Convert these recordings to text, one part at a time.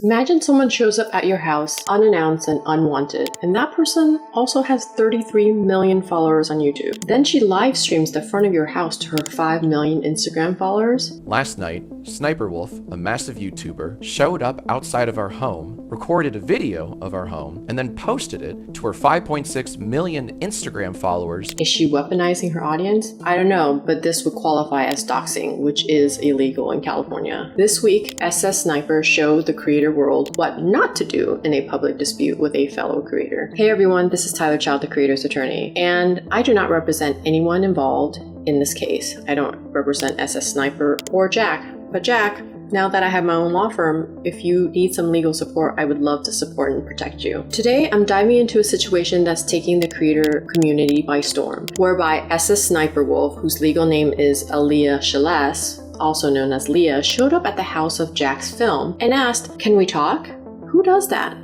Imagine someone shows up at your house unannounced and unwanted, and that person also has 33 million followers on YouTube. Then she live streams the front of your house to her 5 million Instagram followers. Last night, SSSniperWolf, a massive YouTuber, showed up outside of our home, recorded a video of our home, and then posted it to her 5.6 million Instagram followers. Is she weaponizing her audience? I don't know, but this would qualify as doxing, which is illegal in California. This week, SSSniper showed the creator world what not to do in a public dispute with a fellow creator. Hey everyone, this is Tyler Chou, the creator's attorney, and I do not represent anyone involved in this case. I don't represent SSSniper or Jack, but Jack, now that I have my own law firm, if you need some legal support, I would love to support and protect you. Today, I'm diving into a situation that's taking the creator community by storm, whereby SSSniperWolf, whose legal name is Alia Shelesh, also known as Leah, showed up at the house of JacksFilms and asked, "Can we talk?" Who does that?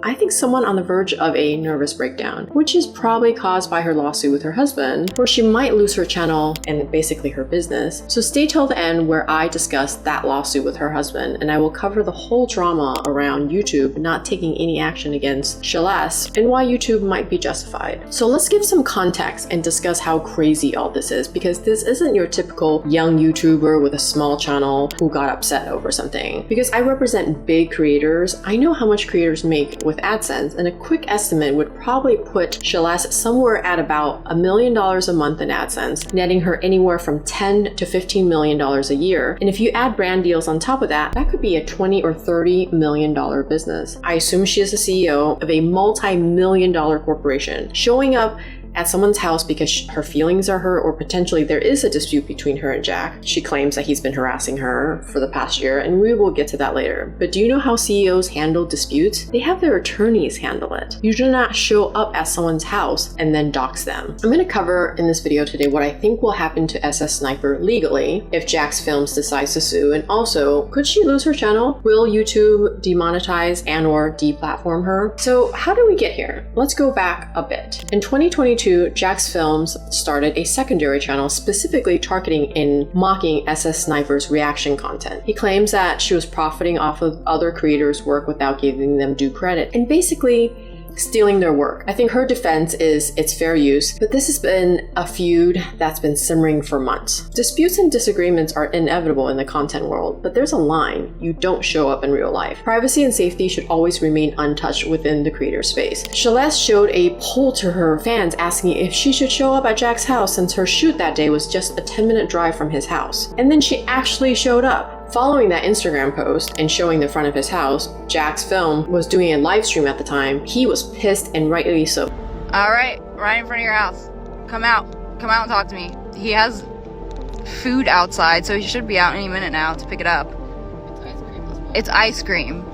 I think someone on the verge of a nervous breakdown, which is probably caused by her lawsuit with her husband, or she might lose her channel and basically her business. So stay till the end where I discuss that lawsuit with her husband, and I will cover the whole drama around YouTube not taking any action against Shelesh and why YouTube might be justified. So let's give some context and discuss how crazy all this is, because this isn't your typical young YouTuber with a small channel who got upset over something. Because I represent big creators, I know how much creators make with AdSense, and a quick estimate would probably put Shelesh somewhere at about $1 million a month in AdSense, netting her anywhere from $10 to $15 million a year. And if you add brand deals on top of that, that could be a $20 or $30 million business. I assume she is the CEO of a multi-million-dollar corporation, showing up at someone's house because her feelings are hurt, or potentially there is a dispute between her and Jack. She claims that he's been harassing her for the past year, and we will get to that later. But do you know how CEOs handle disputes? They have their attorneys handle it. You do not show up at someone's house and then dox them. I'm going to cover in this video today what I think will happen to SSSniper legally if JacksFilms decides to sue, and also, could she lose her channel? Will YouTube demonetize and or deplatform her? So how do we get here? Let's go back a bit. In 2022, JacksFilms started a secondary channel specifically targeting and mocking SSSniper's reaction content. He claims that she was profiting off of other creators' work without giving them due credit, and basically stealing their work. I think her defense is it's fair use, but this has been a feud that's been simmering for months. Disputes and disagreements are inevitable in the content world, but there's a line. You don't show up in real life. Privacy and safety should always remain untouched within the creator space. Shelesh showed a poll to her fans asking if she should show up at Jack's house since her shoot that day was just a 10-minute drive from his house. And then she actually showed up. Following that Instagram post and showing the front of his house, JacksFilms was doing a live stream at the time. He was pissed, and rightly so. All right in front of your house. Come out and talk to me. He has food outside, so he should be out any minute now to pick it up. It's ice cream.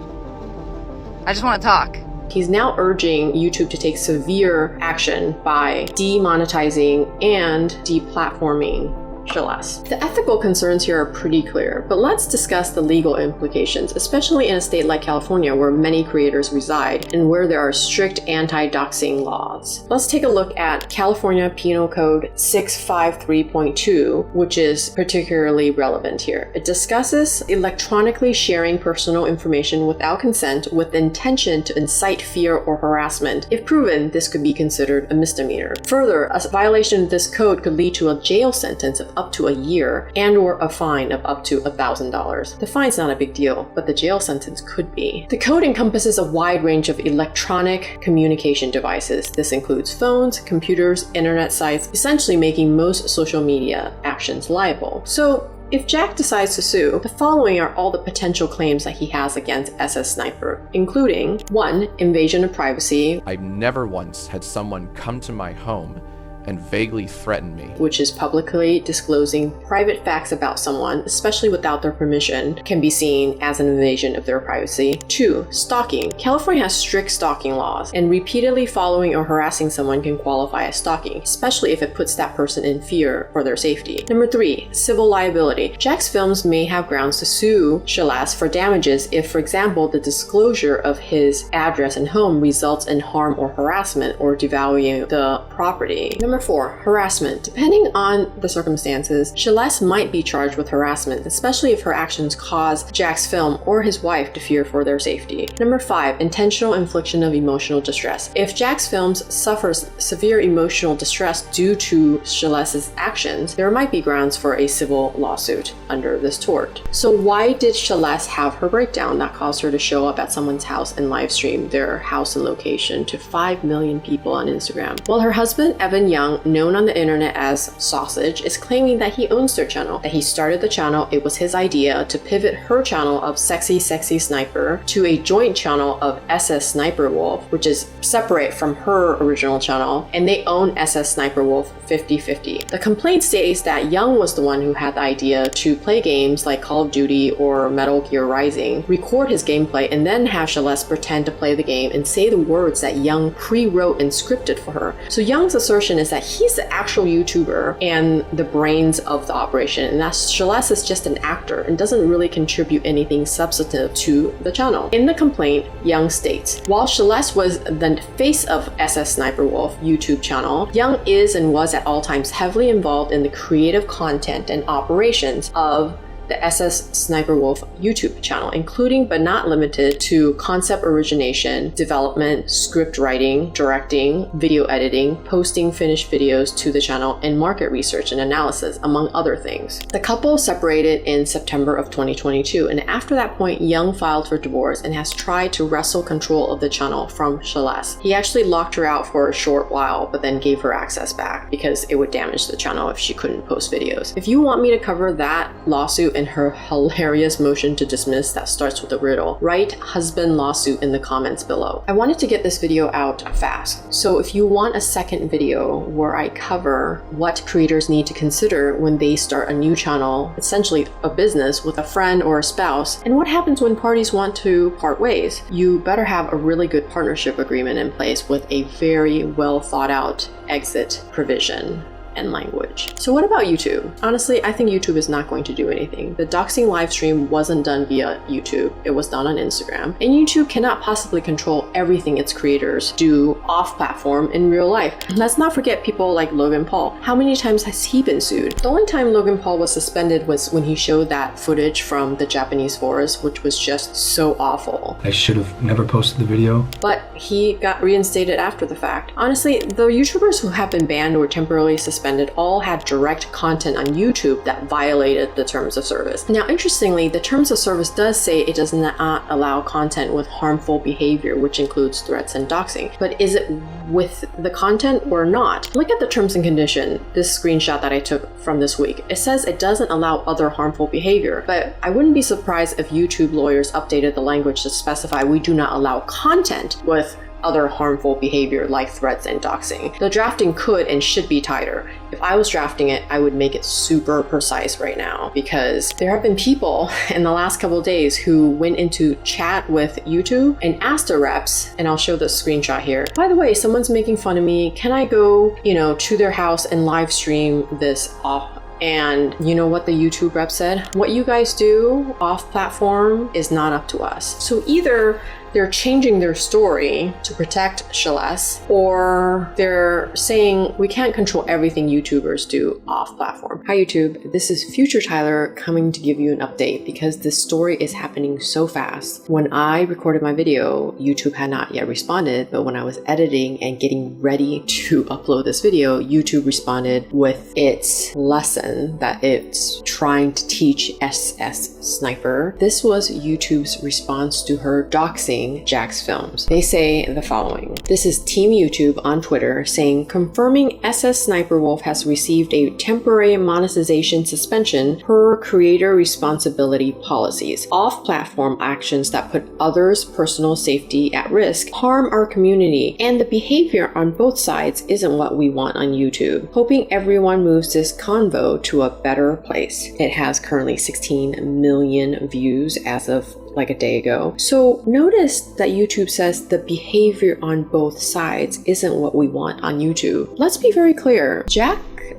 I just want to talk. He's now urging YouTube to take severe action by demonetizing and deplatforming Shelesh. The ethical concerns here are pretty clear, but let's discuss the legal implications, especially in a state like California where many creators reside and where there are strict anti-doxing laws. Let's take a look at California Penal Code 653.2, which is particularly relevant here. It discusses electronically sharing personal information without consent with the intention to incite fear or harassment. If proven, this could be considered a misdemeanor. Further, a violation of this code could lead to a jail sentence of up to a year and or a fine of up to $1,000. The fine's not a big deal, but the jail sentence could be. The code encompasses a wide range of electronic communication devices. This includes phones, computers, internet sites, essentially making most social media actions liable. So if Jack decides to sue, the following are all the potential claims that he has against SSSniper, including 1. Invasion of privacy. I've never once had someone come to my home and vaguely threaten me, which is publicly disclosing private facts about someone, especially without their permission, can be seen as an invasion of their privacy. 2. Stalking. California has strict stalking laws, and repeatedly following or harassing someone can qualify as stalking, especially if it puts that person in fear for their safety. 3. Civil liability. JacksFilms may have grounds to sue Shelesh for damages if, for example, the disclosure of his address and home results in harm or harassment or devaluing the property. Number 4, harassment. Depending on the circumstances, Shelesh might be charged with harassment, especially if her actions cause JacksFilms or his wife to fear for their safety. Number 5, intentional infliction of emotional distress. If JacksFilms suffers severe emotional distress due to Shelesh's actions, there might be grounds for a civil lawsuit under this tort. So why did Shelesh have her breakdown that caused her to show up at someone's house and live stream their house and location to 5 million people on Instagram? Well, her husband, Evan Young, known on the internet as Sausage, is claiming that he owns their channel, that he started the channel. It was his idea to pivot her channel of Sexy Sniper to a joint channel of SSSniperWolf, which is separate from her original channel, and they own SSSniperWolf 50-50. The complaint states that Young was the one who had the idea to play games like Call of Duty or Metal Gear Rising, record his gameplay, and then have Shelesh pretend to play the game and say the words that Young pre-wrote and scripted for her. So Young's assertion is that he's the actual YouTuber and the brains of the operation, and that Shelesh is just an actor and doesn't really contribute anything substantive to the channel. In the complaint, Young states, while Shelesh was the face of SSSniperWolf YouTube channel, Young is and was at all times heavily involved in the creative content and operations of the SSSniperWolf YouTube channel, including but not limited to concept origination, development, script writing, directing, video editing, posting finished videos to the channel, and market research and analysis, among other things. The couple separated in September of 2022, and after that point, Young filed for divorce and has tried to wrestle control of the channel from Shelesh. He actually locked her out for a short while, but then gave her access back because it would damage the channel if she couldn't post videos. If you want me to cover that lawsuit and her hilarious motion to dismiss that starts with a riddle, write husband lawsuit in the comments below. I wanted to get this video out fast, so if you want a second video where I cover what creators need to consider when they start a new channel, essentially a business with a friend or a spouse, and what happens when parties want to part ways, you better have a really good partnership agreement in place with a very well thought out exit provision and language. So what about YouTube? Honestly, I think YouTube is not going to do anything. The doxing live stream wasn't done via YouTube. It was done on Instagram. And YouTube cannot possibly control everything its creators do off-platform in real life. Let's not forget people like Logan Paul. How many times has he been sued? The only time Logan Paul was suspended was when he showed that footage from the Japanese forest, which was just so awful. I should have never posted the video. But he got reinstated after the fact. Honestly, the YouTubers who have been banned or temporarily suspended all had direct content on YouTube that violated the terms of service. Now, interestingly, the terms of service does say it does not allow content with harmful behavior, which includes threats and doxing. But is it with the content or not? Look at the terms and condition, this screenshot that I took from this week. It says it doesn't allow other harmful behavior, but I wouldn't be surprised if YouTube lawyers updated the language to specify we do not allow content with other harmful behavior like threats and doxing. The drafting could and should be tighter. If I was drafting it, I would make it super precise right now, because there have been people in the last couple of days who went into chat with YouTube and asked the reps, and I'll show the screenshot here. By the way, someone's making fun of me. Can I go, to their house and live stream this off? And you know what the YouTube rep said? What you guys do off platform is not up to us. So either they're changing their story to protect Shelesh, or they're saying we can't control everything YouTubers do off platform. Hi YouTube, this is Future Tyler coming to give you an update because this story is happening so fast. When I recorded my video, YouTube had not yet responded, but when I was editing and getting ready to upload this video, YouTube responded with its lesson that it's trying to teach SSSniper. This was YouTube's response to her doxing JacksFilms. They say the following. This is Team YouTube on Twitter saying, confirming SSSniperWolf has received a temporary monetization suspension per creator responsibility policies. Off-platform actions that put others' personal safety at risk harm our community, and the behavior on both sides isn't what we want on YouTube. Hoping everyone moves this convo to a better place. It has currently 16 million views as of like a day ago. So notice that YouTube says the behavior on both sides isn't what we want on YouTube. Let's be very clear. Jack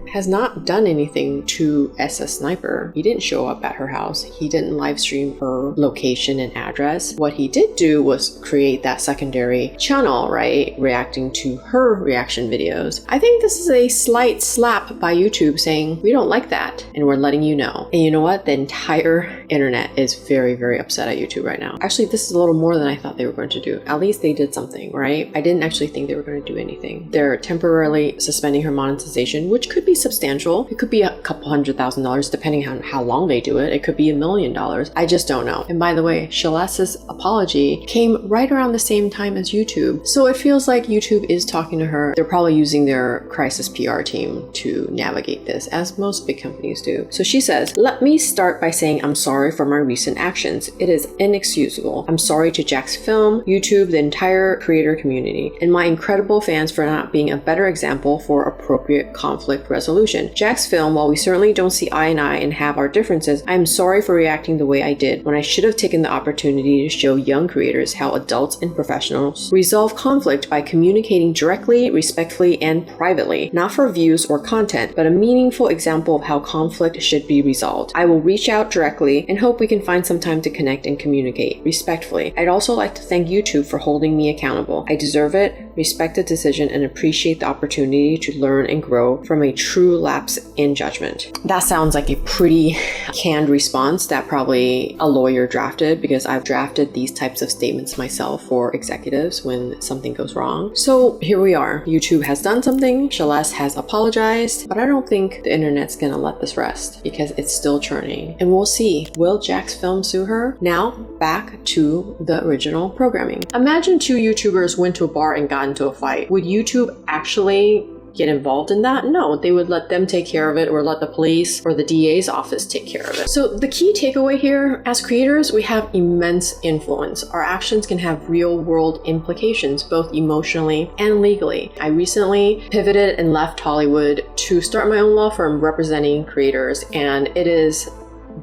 has not done anything to SS Sniper. He didn't show up at her house. He didn't live stream her location and address. What he did do was create that secondary channel, right? Reacting to her reaction videos. I think this is a slight slap by YouTube saying, we don't like that and we're letting you know. And you know what? The entire internet is very, very upset at YouTube right now. Actually, this is a little more than I thought they were going to do. At least they did something, right? I didn't actually think they were going to do anything. They're temporarily suspending her monetization, which could be substantial. It could be a couple $100,000 depending on how long they do it. It could be $1 million. I just don't know. And by the way, Shelesh's apology came right around the same time as YouTube. So it feels like YouTube is talking to her. They're probably using their crisis PR team to navigate this, as most big companies do. So she says, let me start by saying I'm sorry for my recent actions. It is inexcusable. I'm sorry to JacksFilms, YouTube, the entire creator community, and my incredible fans for not being a better example for appropriate conflict resolution. JacksFilms, while we certainly don't see eye and eye and have our differences, I am sorry for reacting the way I did when I should have taken the opportunity to show young creators how adults and professionals resolve conflict by communicating directly, respectfully, and privately, not for views or content, but a meaningful example of how conflict should be resolved. I will reach out directly and hope we can find some time to connect and communicate respectfully. I'd also like to thank YouTube for holding me accountable. I deserve it, respect the decision, and appreciate the opportunity to learn and grow from a true lapse in judgment. That sounds like a pretty canned response that probably a lawyer drafted, because I've drafted these types of statements myself for executives when something goes wrong. So here we are. YouTube has done something, Shelesh has apologized, but I don't think the internet's gonna let this rest because it's still churning. And we'll see, will JacksFilms sue her? Now, back to the original programming. Imagine two YouTubers went to a bar and got into a fight. Would YouTube actually get involved in that? No, they would let them take care of it, or let the police or the DA's office take care of it. So the key takeaway here, as creators, we have immense influence. Our actions can have real world implications, both emotionally and legally. I recently pivoted and left Hollywood to start my own law firm representing creators, and it has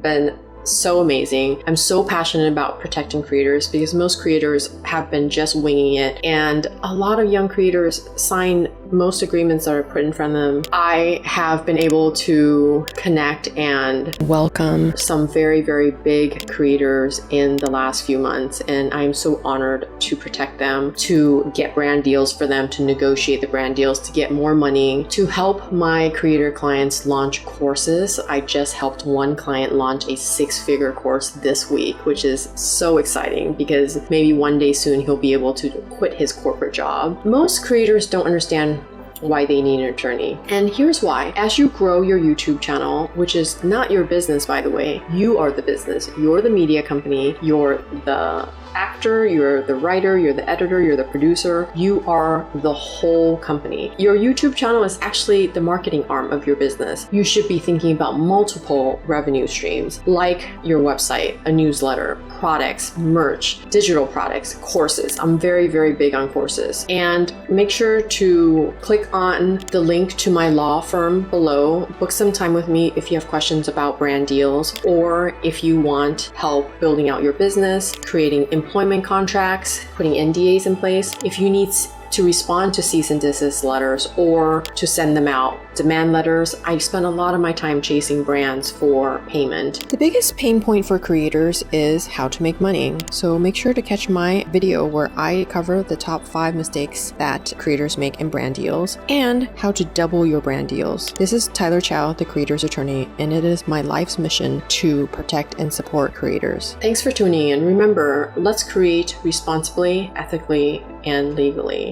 been so amazing. I'm so passionate about protecting creators because most creators have been just winging it, and a lot of young creators sign most agreements that are put in front of them. I have been able to connect and welcome some very, very big creators in the last few months, and I'm so honored to protect them, to get brand deals for them, to negotiate the brand deals, to get more money, to help my creator clients launch courses. I just helped one client launch a 6-figure course this week, which is so exciting because maybe one day soon he'll be able to quit his corporate job. Most creators don't understand why they need an attorney. And here's why. As you grow your YouTube channel, which is not your business, by the way, you are the business. You're the media company, you're the actor, you're the writer, you're the editor, you're the producer, you are the whole company. Your YouTube channel is actually the marketing arm of your business. You should be thinking about multiple revenue streams, like your website, a newsletter, products, merch, digital products, courses. I'm very, very big on courses. And make sure to click on the link to my law firm below. Book some time with me if you have questions about brand deals, or if you want help building out your business, creating employment contracts, putting NDAs in place. If you need to respond to cease and desist letters or to send them out, demand letters, I spend a lot of my time chasing brands for payment. The biggest pain point for creators is how to make money. So make sure to catch my video where I cover the top 5 mistakes that creators make in brand deals and how to double your brand deals. This is Tyler Chou, the creator's attorney, and it is my life's mission to protect and support creators. Thanks for tuning in. Remember, let's create responsibly, ethically, and legally.